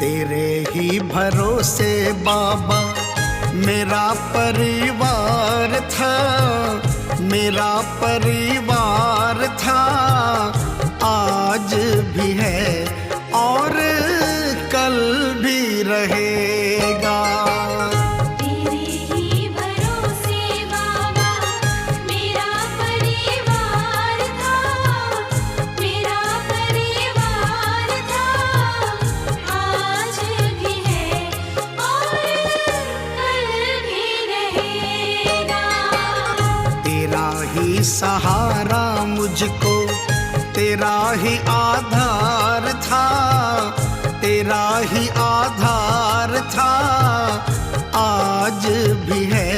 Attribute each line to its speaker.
Speaker 1: तेरे ही भरोसे बाबा मेरा परिवार था, मेरा परिवार था, आज भी है और कल भी रहेगा।
Speaker 2: तेरे ही भरोसे बाबा मेरा परिवार था, मेरा परिवार था, आज भी है और कल भी रहेगा।
Speaker 1: तेरा ही सहारा मुझको, तेरा ही आधार था, तेरा ही आधार था, आज भी है